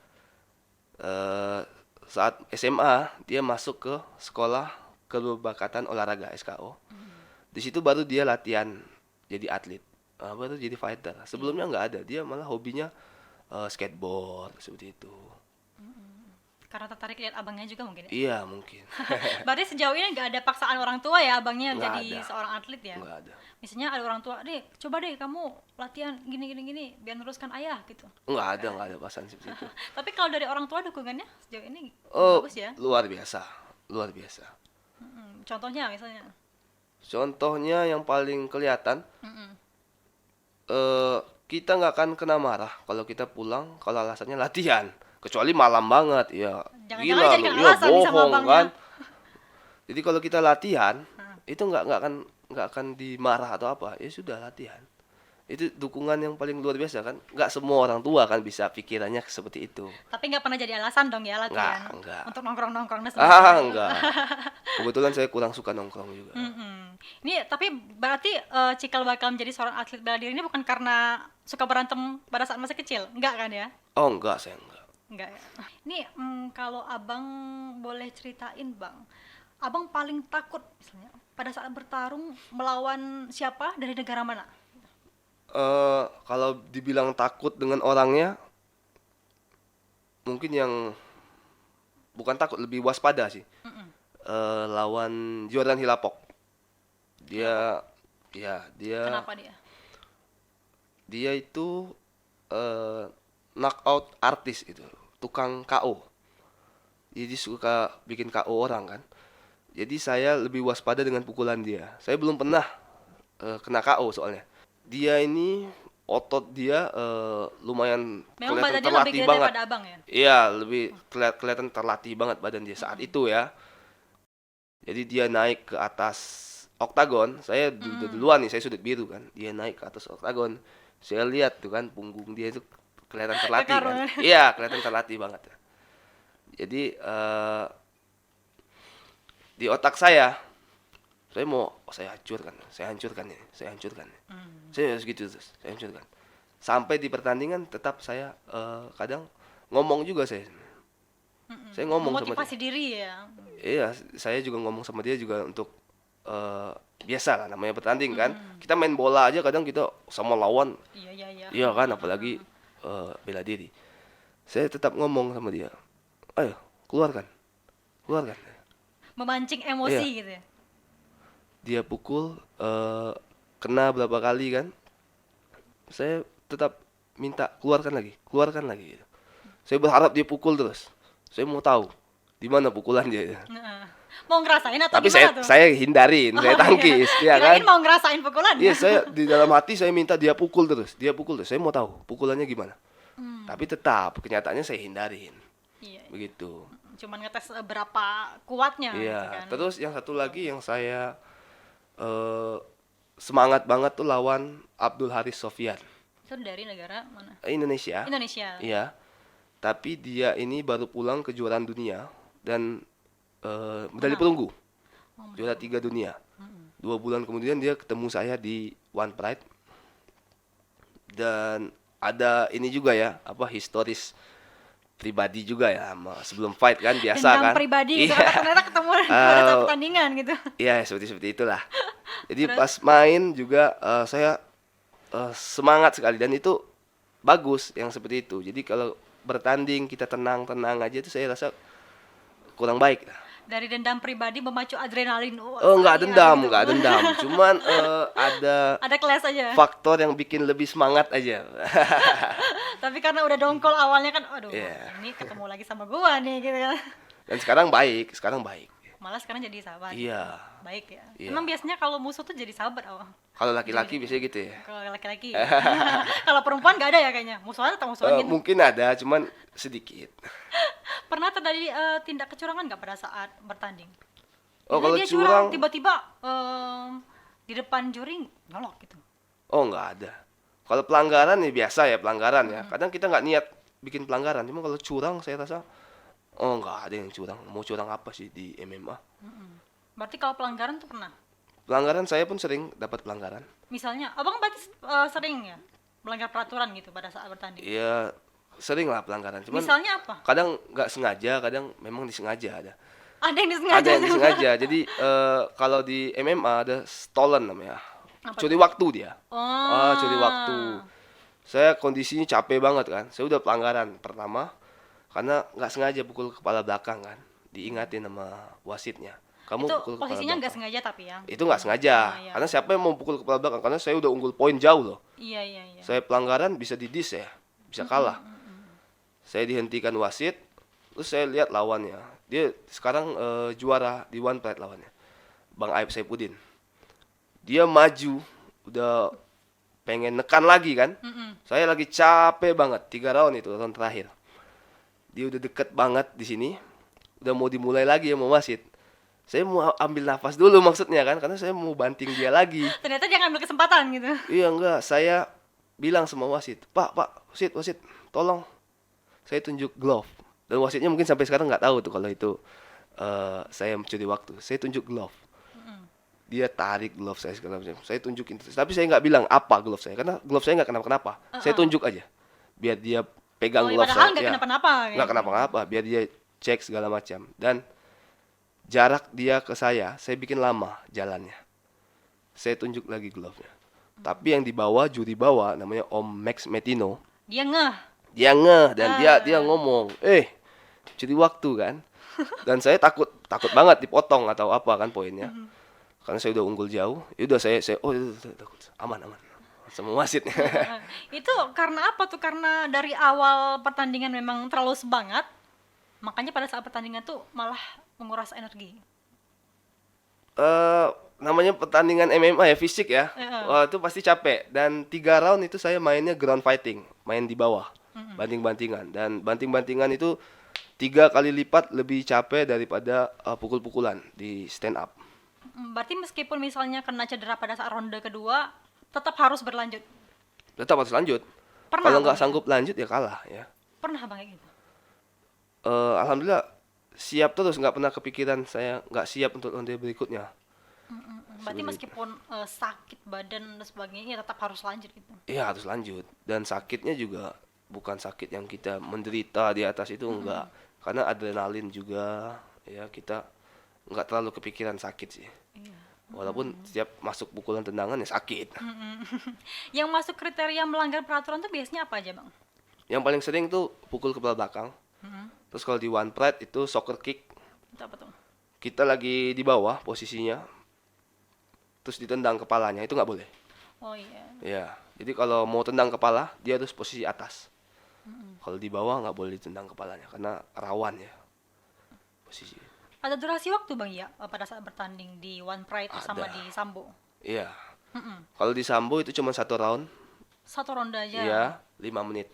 Saat SMA dia masuk ke sekolah keberbakatan olahraga SKO. Di situ baru dia latihan jadi atlet. Baru jadi fighter. Sebelumnya nggak ada. Dia malah hobinya skateboard seperti itu. karena tertarik lihat abangnya juga mungkin ya. Iya mungkin. Berarti sejauh ini nggak ada paksaan orang tua ya abangnya Nggak jadi ada. seorang atlet ya. Nggak ada. Misalnya ada orang tua, deh coba deh kamu latihan gini biar teruskan ayah gitu. Nggak ada pasangan seperti itu. Tapi kalau dari orang tua dukungannya sejauh ini Oh, bagus ya. luar biasa, luar biasa. Contohnya misalnya. Contohnya yang paling kelihatan, Mm-mm. kita nggak akan kena marah kalau kita pulang kalau alasannya latihan, kecuali malam banget, ya. Jangan-jangan Gila dijadikan lu, ya alasan nih sama bohong abangnya. kan. Jadi kalau kita latihan, itu nggak akan dimarah atau apa, ya sudah latihan. Itu dukungan yang paling luar biasa kan. Nggak semua orang tua kan bisa pikirannya seperti itu. Tapi nggak pernah jadi alasan dong ya latihan. Enggak. Untuk nongkrong-nongkrong dan Enggak. Kebetulan saya kurang suka nongkrong juga. Ini tapi berarti Cikal bakal menjadi seorang atlet bela diri ini bukan karena suka berantem pada saat masih kecil, enggak kan ya? Oh enggak, saya enggak. Enggak ya. Ini kalau abang boleh ceritain bang, abang paling takut misalnya pada saat bertarung melawan siapa dari negara mana? Kalau dibilang takut dengan orangnya, mungkin yang bukan takut, lebih waspada sih. Lawan Jordan Hilapok. Dia Kenapa dia? dia itu knockout artis itu, tukang KO. Jadi suka bikin KO orang kan. Jadi saya lebih waspada dengan pukulan dia. Saya belum pernah kena KO soalnya. Dia ini otot dia lumayan Memang kelihatan badannya lebih terlatih gede banget. daripada abang ya? Iya, lebih kelihatan terlatih banget badan dia saat itu ya. Jadi dia naik ke atas oktagon, saya duluan nih, saya sudut biru kan. Dia naik ke atas oktagon. Saya lihat tuh kan punggung dia itu kelihatan terlatih kan. Kekaruan. Iya, kelihatan terlatih banget. Jadi di otak saya saya hancurkan ini. Saya harus gitu terus, saya hancurkan. Sampai di pertandingan tetap saya kadang ngomong juga saya. Saya ngomong sama dia. Memotivasi diri ya. Iya, saya juga ngomong sama dia juga untuk biasa lah namanya bertanding kan. Kita main bola aja kadang kita sama lawan, Iya. iya kan, apalagi bela diri. Saya tetap ngomong sama dia, ayo keluarkan. Memancing emosi Iya. gitu ya. Dia pukul kena berapa kali kan, saya tetap minta keluarkan lagi gitu. Saya berharap dia pukul terus. Saya mau tahu di mana pukulan dia. Nah, mau ngerasain atau Tapi gimana tuh? saya hindarin, saya tangkis, ya Kirain kan? mau ngerasain pukulan. Iya, saya di dalam hati saya minta dia pukul terus. Saya mau tahu pukulannya gimana. Tapi tetap kenyataannya saya hindarin. Iya. Begitu. Cuman ngetes berapa kuatnya gitu Iya. kan. Terus yang satu lagi yang saya semangat banget tuh lawan Abdul Haris Sofyan. Itu dari negara mana? Indonesia. Indonesia. Iya. Tapi dia ini baru pulang kejuaraan dunia dan medali perunggu. Juara 3 dunia. 2 bulan kemudian dia ketemu saya di One Pride. Dan ada ini juga ya, historis pribadi juga ya, sebelum fight kan biasa Dendam kan. pribadi gitu, Iya. ternyata ketemu pada saat pertandingan gitu. Iya, seperti itulah. Jadi pas main juga saya semangat sekali dan itu bagus yang seperti itu. Jadi kalau bertanding kita tenang-tenang aja itu saya rasa kurang baik. Dari dendam pribadi memacu adrenalin. Enggak dendam. Cuman ada Kelas aja. faktor yang bikin lebih semangat aja. Tapi karena udah dongkol awalnya kan, aduh, Iya. ini ketemu lagi sama gua nih gitu kan. Dan sekarang baik. Malah sekarang jadi sahabat. Iya. Baik ya. Iya. Emang biasanya kalau musuh tuh jadi sahabat awal. Kalau laki-laki biasanya gitu ya. Kalau laki-laki. Kalau perempuan nggak ada ya kayaknya. Musuhan atau musuhan gitu. Mungkin ada, cuman sedikit. Pernah terjadi tindak kecurangan nggak pada saat bertanding? Oh, Misalnya kalau dia curang, tiba-tiba di depan juri nyolok gitu. oh nggak ada. Kalau pelanggaran ya biasa ya pelanggaran ya. Kadang kita nggak niat bikin pelanggaran. Cuma kalau curang saya rasa, oh nggak ada yang curang. Mau curang apa sih di MMA? Berarti kalau pelanggaran tuh pernah. Pelanggaran saya pun sering dapat pelanggaran. Misalnya, abang berarti sering ya melanggar peraturan gitu pada saat bertanding. Iya sering lah pelanggaran. Cuman Misalnya apa? kadang nggak sengaja, kadang memang disengaja ada. Ada yang disengaja. Ada yang tuh. disengaja. Jadi kalau di MMA ada stolen namanya. Apa Curi waktu dia. Oh. Curi waktu. Saya kondisinya capek banget kan. Saya udah pelanggaran pertama karena nggak sengaja pukul kepala belakang kan. Diingatin sama wasitnya. Kamu Itu pukul kepala posisinya nggak belakang. sengaja tapi ya. Itu nggak sengaja. Iya. Karena siapa yang mau pukul kepala belakang? Karena saya udah unggul poin jauh loh. Iya, iya, iya. Saya pelanggaran bisa didis ya. Bisa kalah. Saya dihentikan wasit. Terus saya lihat lawannya. Dia sekarang juara di One Pride lawannya. Bang Aib Saifuddin. Dia maju. Udah pengen nekan lagi kan. Saya lagi capek banget. 3 round itu, round terakhir. Dia udah deket banget di sini. Udah mau dimulai lagi ya mau wasit. Saya mau ambil nafas dulu maksudnya kan. Karena saya mau banting dia lagi. Ternyata jangan ambil kesempatan gitu. Iya enggak, saya bilang sama wasit, Pak, wasit, tolong saya tunjuk glove. Dan wasitnya mungkin sampai sekarang nggak tahu tuh kalau itu saya mencuri waktu. Saya tunjuk glove. Dia tarik glove saya segala macam. Saya tunjukin terus. Tapi saya nggak bilang apa glove saya, karena glove saya nggak kenapa-kenapa. Saya tunjuk aja, biar dia pegang Oh, ya, glove padahal saya. nggak Ya, kenapa-napa. nggak kenapa-kenapa, biar dia cek segala macam. Dan jarak dia ke saya bikin lama jalannya. Saya tunjuk lagi glove-nya. Tapi yang dibawa, juri bawa, namanya Om Max Metino. Dia ngeh. Dia ngeh dan dia ngomong, curi waktu kan. Dan saya takut banget dipotong atau apa kan poinnya. Karena saya udah unggul jauh. Ya udah saya takut. Aman. Sama wasitnya. Itu karena apa tuh? Karena dari awal pertandingan memang terlalu semangat, makanya pada saat pertandingan tuh malah menguras energi. Namanya pertandingan MMA ya, fisik ya. Wah, itu pasti capek. Dan 3 round itu saya mainnya ground fighting, main di bawah, banting-bantingan. Dan banting-bantingan itu 3 kali lipat lebih capek daripada pukul-pukulan di stand up. Berarti meskipun misalnya kena cedera pada saat ronde kedua, tetap harus berlanjut. Tetap harus lanjut. Pernah Kalau Bang, nggak ya? sanggup lanjut ya kalah ya. Pernah bang kayak gitu? Alhamdulillah siap terus, nggak pernah kepikiran saya nggak siap untuk ronde berikutnya. Berarti meskipun sakit badan dan sebagainya, ya tetap harus lanjut gitu. Iya harus lanjut. Dan sakitnya juga bukan sakit yang kita menderita di atas itu enggak. Karena adrenalin juga ya, kita nggak terlalu kepikiran sakit sih. Walaupun setiap masuk pukulan tendangan ya sakit. Yang masuk kriteria melanggar peraturan tuh biasanya apa aja bang? Yang paling sering tuh pukul kepala belakang. Terus kalau di One Pride itu soccer kick. Itu apa tuh? Kita lagi di bawah posisinya. Terus ditendang kepalanya, itu nggak boleh. Oh iya. Ya, jadi kalau mau tendang kepala, dia harus posisi atas. Kalau di bawah nggak boleh ditendang kepalanya, karena rawan ya posisi. Ada durasi waktu bang ya pada saat bertanding di One Pride sama Ada. di Sambo? Iya. Kalau di Sambo itu cuma 1 round, Satu ronde aja. iya 5 menit.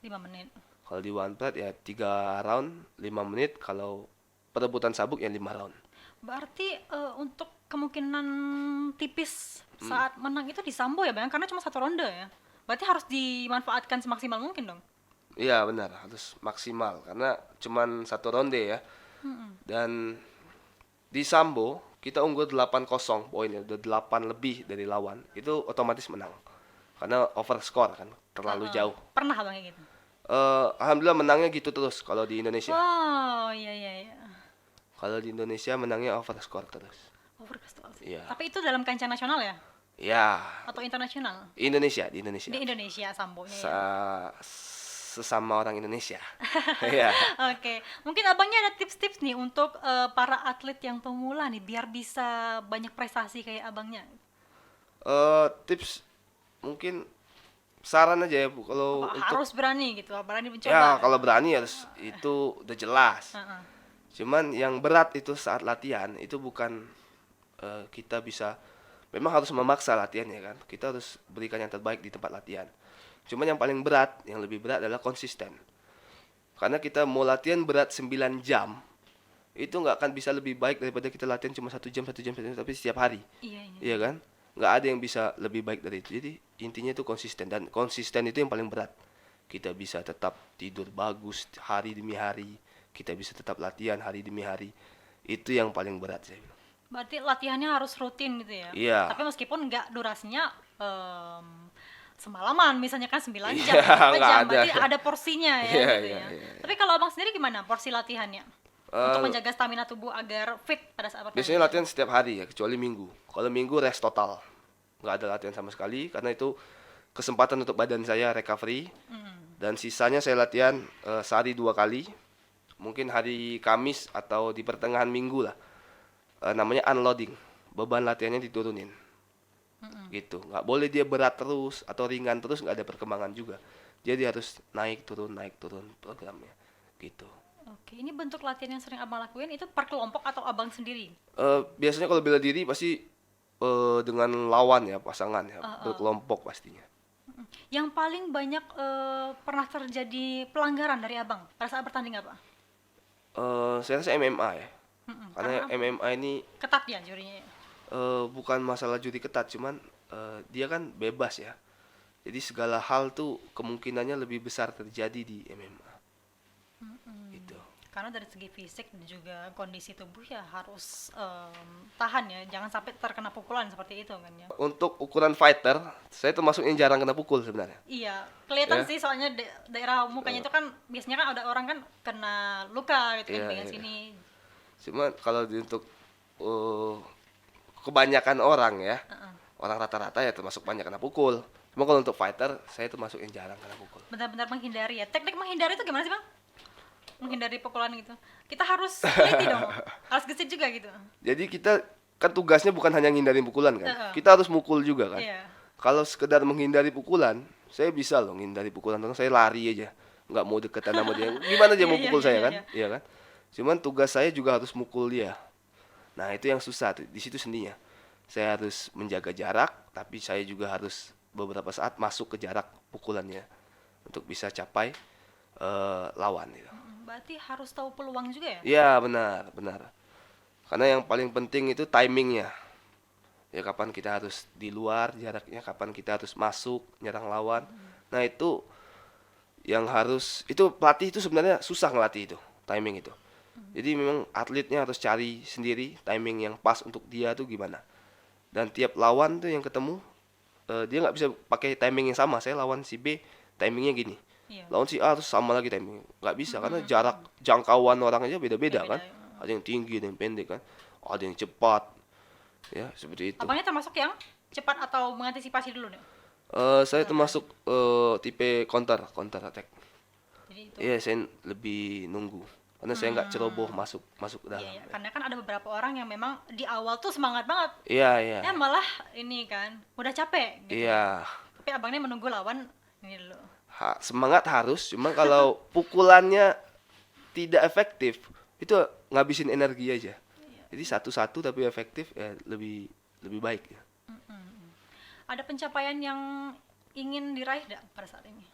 5 menit. Kalau di One Pride ya 3 round 5 menit. Kalau perebutan sabuk ya 5 round. Berarti untuk kemungkinan tipis saat menang itu di Sambo ya bang? Karena cuma satu ronde ya. Berarti harus dimanfaatkan semaksimal mungkin dong. Iya benar, harus maksimal karena cuman 1 ronde ya. Dan di Sambo kita unggul 8-0 poinnya, udah 8 lebih dari lawan. Itu otomatis menang. Karena over score kan, terlalu jauh. Pernah bang kayak gitu? Alhamdulillah menangnya gitu terus kalau di Indonesia. Oh iya iya iya. Kalau di Indonesia menangnya over score terus. Overcast. Iya. Tapi itu dalam kancah nasional ya? Ya, Atau internasional? Indonesia, di Indonesia. Di Indonesia Sambonya ya. Sesama orang Indonesia. Iya. Oke, mungkin abangnya ada tips-tips nih untuk para atlet yang pemula nih biar bisa banyak prestasi kayak abangnya. Tips mungkin saran aja ya Bu, kalau Apa, untuk harus berani gitu, berani mencoba. ya kalau berani harus itu udah jelas. Heeh. Cuman yang berat itu saat latihan itu bukan kita bisa, memang harus memaksa latihan ya kan. Kita harus berikan yang terbaik di tempat latihan. Cuman yang paling berat, yang lebih berat adalah konsisten. Karena kita mau latihan berat 9 jam, itu nggak akan bisa lebih baik daripada kita latihan cuma 1 jam, tapi setiap hari. Iya, iya. Iya kan? Nggak ada yang bisa lebih baik dari itu. Jadi intinya itu konsisten, dan konsisten itu yang paling berat. Kita bisa tetap tidur bagus hari demi hari, kita bisa tetap latihan hari demi hari. Itu yang paling berat saya bilang. Berarti latihannya harus rutin gitu ya? Iya. Tapi meskipun nggak durasinya semalaman, misalnya kan 9 jam, Iya, 5 nggak jam, ada. berarti ada porsinya ya Iya, gitu iya, ya. iya. Tapi kalau abang sendiri gimana porsi latihannya? Untuk Eh, menjaga stamina tubuh agar fit pada saat pertandingan? Biasanya latihan setiap hari ya, kecuali Minggu. Kalau Minggu rest total, nggak ada latihan sama sekali, karena itu kesempatan untuk badan saya recovery. Dan sisanya saya latihan sehari 2 kali, mungkin hari Kamis atau di pertengahan minggu lah. Namanya unloading, beban latihannya diturunin. Gitu, nggak boleh dia berat terus atau ringan terus, nggak ada perkembangan juga. Jadi harus naik turun programnya, gitu. Oke, ini bentuk latihan yang sering abang lakuin itu per kelompok atau abang sendiri? Biasanya kalau bela diri pasti dengan lawan ya, pasangan ya, berkelompok pastinya. Yang paling banyak pernah terjadi pelanggaran dari abang pada saat bertanding apa? Saya rasa MMA ya, karena karena MMA ini Ketat ya jurinya ya? bukan masalah judi ketat, cuman dia kan bebas ya. Jadi segala hal tuh kemungkinannya lebih besar terjadi di MMA. Gitu. Karena dari segi fisik dan juga kondisi tubuh ya harus tahan ya, jangan sampai terkena pukulan seperti itu kan ya. Untuk ukuran fighter, saya termasuk yang jarang kena pukul sebenarnya. Iya, kelihatan Ya. sih soalnya daerah mukanya itu kan biasanya kan ada orang kan kena luka gitu kan Iya, bagian iya. sini. Cuma kalau untuk kebanyakan orang ya, orang rata-rata ya termasuk banyak kena pukul. Cuma kalau untuk fighter, saya termasuk yang jarang kena pukul. Benar-benar menghindari ya. Teknik menghindari itu gimana sih bang? Menghindari pukulan gitu. Kita harus teliti dong, harus gesit juga gitu. Jadi kita kan tugasnya bukan hanya ngindarin pukulan kan, kita harus mukul juga kan. Iya. Kalau sekedar menghindari pukulan, saya bisa loh menghindari pukulan, saya lari aja, nggak mau deketan sama dia. Gimana dia mau Iya, pukul iya, saya iya, kan? iya. Iya kan? Cuman tugas saya juga harus mukul dia. Nah itu yang susah tuh, di situ seninya. Saya harus menjaga jarak, tapi saya juga harus beberapa saat masuk ke jarak pukulannya untuk bisa capai lawan gitu. Berarti harus tahu peluang juga ya? Iya benar. Karena yang paling penting itu timingnya. Ya kapan kita harus di luar jaraknya, kapan kita harus masuk nyerang lawan. Nah itu yang harus, itu pelatih itu sebenarnya susah ngelatih itu, timing itu. Jadi memang atletnya harus cari sendiri timing yang pas untuk dia tuh gimana. Dan tiap lawan tuh yang ketemu, dia nggak bisa pakai timing yang sama. Saya lawan si B, timingnya gini. Iya. Lawan si A terus sama lagi timing, nggak bisa karena jarak jangkauan orang aja beda-beda kan. Beda-beda, Ada yang tinggi, ada yang pendek kan, ada yang cepat, ya seperti itu. Abangnya termasuk yang cepat atau mengantisipasi dulu nih? Saya termasuk tipe counter attack. Jadi itu. Iya, saya lebih nunggu karena saya nggak ceroboh masuk dalam. Iya, karena kan ada beberapa orang yang memang di awal tuh semangat banget. Iya. Ya malah ini kan udah capek gitu. Iya. Tapi abangnya menunggu lawan ini dulu. Semangat harus, cuma kalau pukulannya tidak efektif, itu ngabisin energi aja. Jadi satu-satu tapi efektif ya lebih baik ya. Ada pencapaian yang ingin diraih nggak pada saat ini?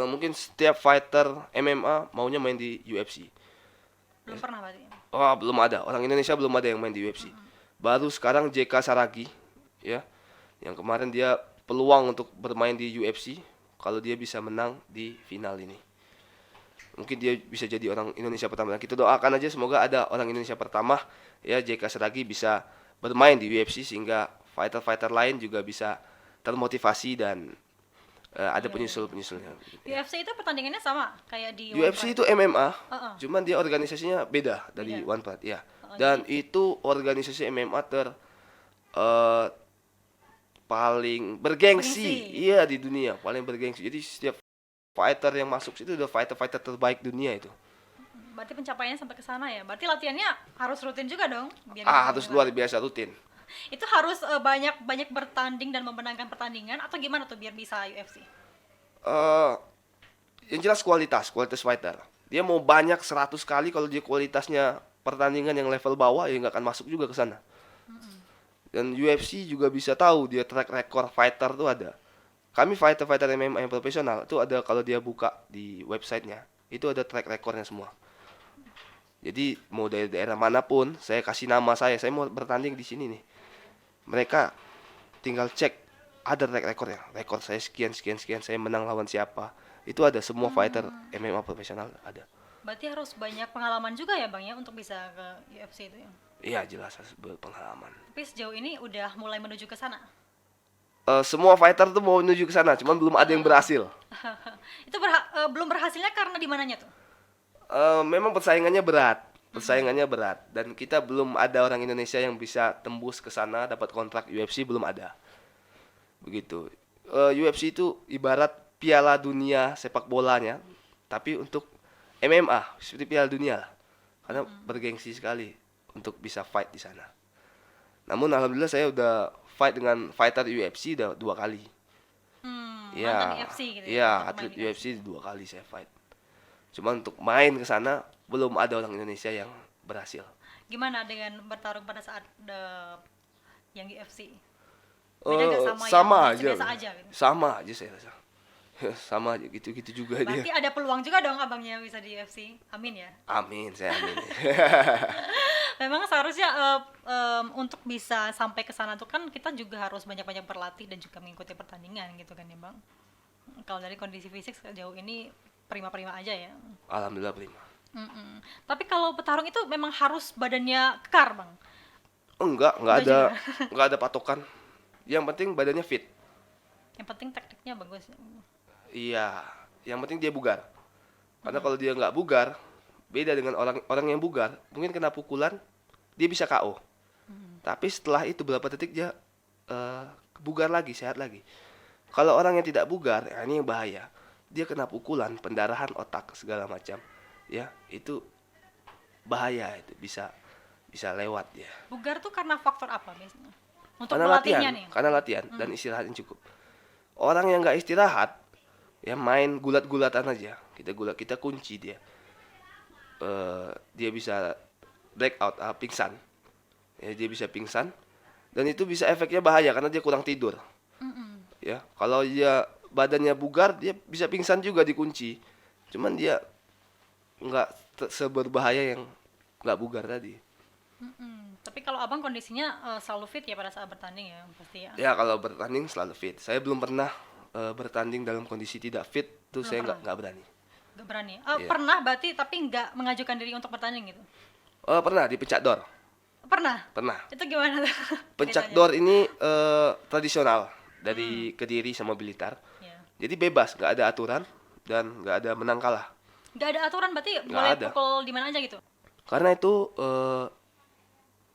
Mungkin setiap fighter MMA maunya main di UFC. Belum pernah berarti. Oh, belum ada. Orang Indonesia belum ada yang main di UFC. Baru sekarang JK Saragi, ya, yang kemarin dia peluang untuk bermain di UFC kalau dia bisa menang di final ini. Mungkin dia bisa jadi orang Indonesia pertama. Kita doakan aja semoga ada orang Indonesia pertama, ya, JK Saragi bisa bermain di UFC sehingga fighter-fighter lain juga bisa termotivasi dan ada penyusul-penyusulnya. UFC itu pertandingannya sama kayak di UFC itu MMA, Uh-uh. cuman dia organisasinya beda dari One Fight, ya. Dan itu organisasi MMA paling bergengsi, iya di dunia, paling bergengsi. Jadi setiap fighter yang masuk situ udah fighter terbaik dunia itu. Berarti pencapaiannya sampai ke sana ya. Berarti latihannya harus rutin juga dong. Biar bisa Harus juara. luar biasa rutin. Itu harus banyak bertanding dan memenangkan pertandingan atau gimana tuh biar bisa UFC? Yang jelas kualitas fighter. Dia mau banyak 100 kali, kalau dia kualitasnya pertandingan yang level bawah ya nggak akan masuk juga ke sana. Dan UFC juga bisa tahu dia track record fighter tuh ada. Kami fighter MMA yang profesional itu ada, kalau dia buka di websitenya itu ada track recordnya semua. Jadi mau dari daerah manapun, saya kasih nama saya mau bertanding di sini nih. Mereka tinggal cek, ada track recordnya. Rekor saya sekian, saya menang lawan siapa. Itu ada semua fighter MMA profesional ada. Berarti harus banyak pengalaman juga ya Bang ya untuk bisa ke UFC itu ya. Iya jelas harus berpengalaman. Tapi sejauh ini udah mulai menuju ke sana. Semua fighter tuh mau menuju ke sana, cuman belum ada yang berhasil. Itu belum berhasilnya karena di mananya tuh? Memang persaingannya berat, dan kita belum ada orang Indonesia yang bisa tembus ke sana dapat kontrak UFC, belum ada. Begitu. UFC itu ibarat piala dunia sepak bolanya, tapi untuk MMA seperti piala dunia lah. Karena bergengsi sekali untuk bisa fight di sana. Namun alhamdulillah saya udah fight dengan fighter UFC udah 2 kali. Mantan UFC gitu ya? Iya, Untuk atlet main di UFC 2 kali saya fight. Cuma untuk main ke sana belum ada orang Indonesia yang berhasil. Gimana dengan bertarung pada saat yang UFC? Beda nggak sama Sama yang aja. biasa aja gitu? Sama aja saya rasa. Sama aja gitu-gitu juga Berarti dia. ada peluang juga dong abangnya bisa di UFC. Amin ya. Amin, saya amin. Memang seharusnya untuk bisa sampai ke sana tuh kan kita juga harus banyak-banyak berlatih dan juga mengikuti pertandingan gitu kan ya Bang. Kalau dari kondisi fisik sejauh ini prima-prima aja ya. Alhamdulillah prima. Tapi kalau petarung itu memang harus badannya kekar Bang. Enggak Enggak ada juga. enggak ada patokan. Yang penting badannya fit. Yang penting tekniknya bagus. Iya, yang penting dia bugar. Karena kalau dia nggak bugar, beda dengan orang yang bugar, mungkin kena pukulan dia bisa KO. Tapi setelah itu berapa detik dia bugar lagi, sehat lagi. Kalau orang yang tidak bugar, ya ini yang bahaya. Dia kena pukulan, pendarahan otak segala macam. Ya, itu bahaya, itu bisa lewat dia. Bugar tuh karena faktor apa biasanya? Untuk Karena melatihnya latihan, nih. karena latihan dan istirahat yang cukup. Orang yang nggak istirahat, ya main gulat-gulatan aja. Kita kunci dia. Dia bisa break out, pingsan. Ya, dia bisa pingsan dan itu bisa efeknya bahaya karena dia kurang tidur. Ya, kalau dia badannya bugar, dia bisa pingsan juga dikunci. Cuman dia nggak seberbahaya yang nggak bugar tadi. Tapi kalau abang kondisinya selalu fit ya pada saat bertanding ya pasti ya. Ya kalau bertanding selalu fit. Saya belum pernah bertanding dalam kondisi tidak fit, tuh Belum saya pernah? nggak berani. Gak berani. Iya. Pernah berarti tapi nggak mengajukan diri untuk bertanding gitu. Pernah di pencak door, Pernah. pernah. Itu gimana tuh? Pencak ceritanya? door ini tradisional dari Kediri sama Blitar. Ya. Jadi bebas, nggak ada aturan dan nggak ada menang kalah. Nggak ada aturan berarti Nggak boleh ada. pukul di mana aja gitu. Karena itu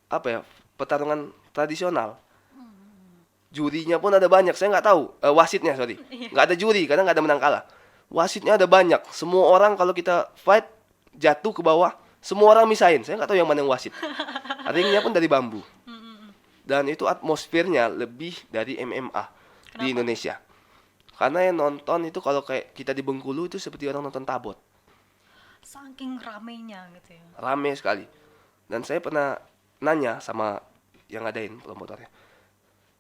apa ya, pertarungan tradisional. Jurinya pun ada banyak, saya nggak tahu. Wasitnya sorry, nggak ada juri karena nggak ada menang kalah. Wasitnya ada banyak. Semua orang kalau kita fight jatuh ke bawah, semua orang misahin. Saya nggak tahu yang mana yang wasit. Ringnya pun dari bambu. Dan itu atmosfernya lebih dari MMA di Kenapa? Indonesia. Karena yang nonton itu kalau kayak kita di Bengkulu itu seperti orang nonton tabot. Saking ramenya gitu ya. Rame sekali. Dan saya pernah nanya sama yang ngadain promotornya.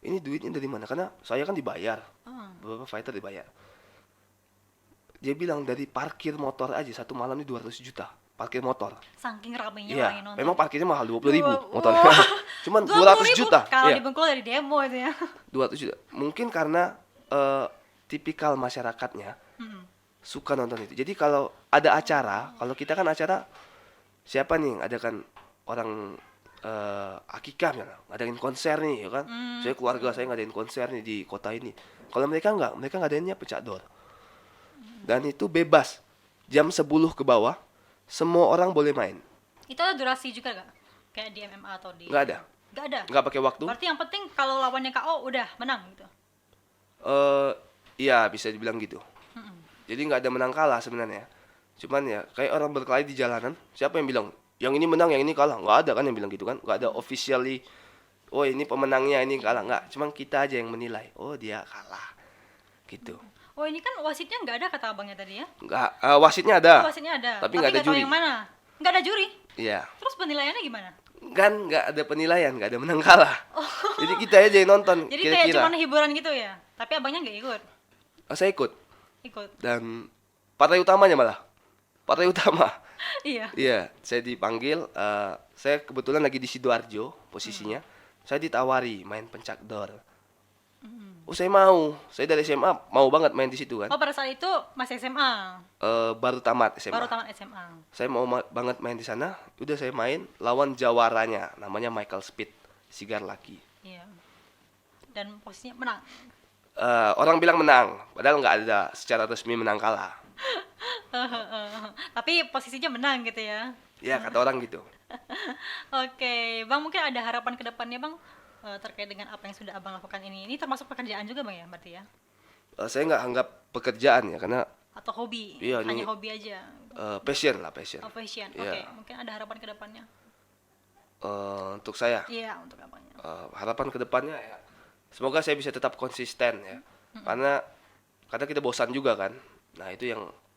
Ini duitnya dari mana? Karena saya kan dibayar. Beberapa fighter dibayar. Dia bilang dari parkir motor aja satu malam ini 200 juta. Parkir motor. Saking ramenya orang Iya, yang nonton. memang parkirnya mahal 20.000 Wah, motornya. wah. Cuman 20.000? 200 juta. Kalau Iya, di Bengkulu dari demo itu ya. 200 juta. Mungkin karena tipikal masyarakatnya suka nonton itu. Jadi kalau ada acara, kalau kita kan acara siapa nih yang adakan orang akikah misalnya, ngadain konser nih ya kan. Saya keluarga saya ngadain konser nih di kota ini. Kalau mereka enggak, mereka ngadainnya pencak door. Dan itu bebas. Jam 10 ke bawah, semua orang boleh main. Itu ada durasi juga nggak? Kayak di MMA atau di... Nggak ada. Nggak ada? Nggak pakai waktu. Berarti yang penting kalau lawannya KO udah menang gitu? Iya bisa dibilang gitu. Jadi nggak ada menang kalah sebenarnya. Cuman ya kayak orang berkelahi di jalanan, siapa yang bilang yang ini menang, yang ini kalah? Nggak ada kan yang bilang gitu kan? Nggak ada officially. Oh ini pemenangnya, ini kalah, nggak. Cuman kita aja yang menilai. Oh dia kalah, gitu. Oh ini kan wasitnya nggak ada kata abangnya tadi ya? Nggak, wasitnya ada. Wasitnya ada. Tapi nggak ada tahu juri. yang mana? Nggak ada juri. Iya. Terus penilaiannya gimana? Kan nggak ada penilaian, nggak ada menang kalah. Jadi kita aja yang nonton. Jadi kayak kira-kira. cuma hiburan gitu ya? Tapi abangnya nggak ikut? Saya ikut Ikut. dan partai utamanya malah. partai utama. Iya. Iya, saya dipanggil. Saya kebetulan lagi di Sidoarjo posisinya. Saya ditawari main pencakdor. Oh, saya mau. Saya dari SMA mau banget main di situ kan. Oh, pada saat itu masih SMA. Baru tamat SMA. Baru tamat SMA. Saya mau banget main di sana. Udah saya main lawan jawaranya, namanya Michael Speed, Sigar Laki. Iya. Dan posisinya menang. Orang bilang menang, padahal nggak ada secara resmi menang kalah. Tapi posisinya menang gitu ya. Ya kata orang gitu. Oke, Bang, mungkin ada harapan ke depannya, Bang, terkait dengan apa yang sudah Abang lakukan ini. Ini termasuk pekerjaan juga, Bang, ya, berarti ya? Saya nggak anggap pekerjaan ya, karena Atau hobi? Iya, Hanya ini hobi aja. passion lah, passion. Oh, passion. Iya. Oke, mungkin ada harapan ke depannya. Untuk saya, Iya, untuk Abangnya. harapan ke depannya ya, semoga saya bisa tetap konsisten ya, karena kadang kita bosan juga kan. Nah itu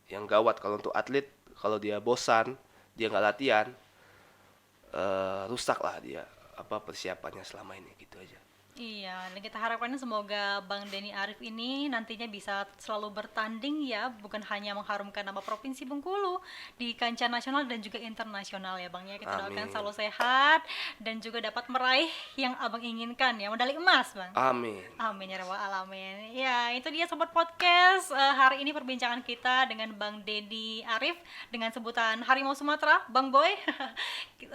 yang gawat kalau untuk atlet, kalau dia bosan, dia nggak latihan, rusak lah dia persiapannya selama ini gitu aja. Iya, dan kita harapkan semoga Bang Denny Arif ini nantinya bisa selalu bertanding ya, bukan hanya mengharumkan nama Provinsi Bengkulu di kancah nasional dan juga internasional ya Bang ya. Kita doakan Amin. selalu sehat dan juga dapat meraih yang Abang inginkan ya, medali emas Bang. Amin. Amin ya rabbal alamin. Ya, itu dia sobat podcast. Hari ini perbincangan kita dengan Bang Denny Arif dengan sebutan Harimau Sumatera, Bang Boy.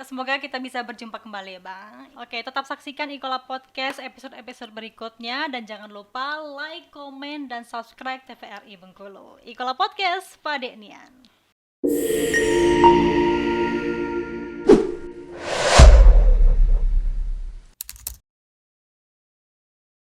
Semoga kita bisa berjumpa kembali ya, Bang. Oke, tetap saksikan Ikola Podcast episode-episode berikutnya dan jangan lupa like, komen dan subscribe TVRI Bengkulu. Ikola Podcast, Padek Nian.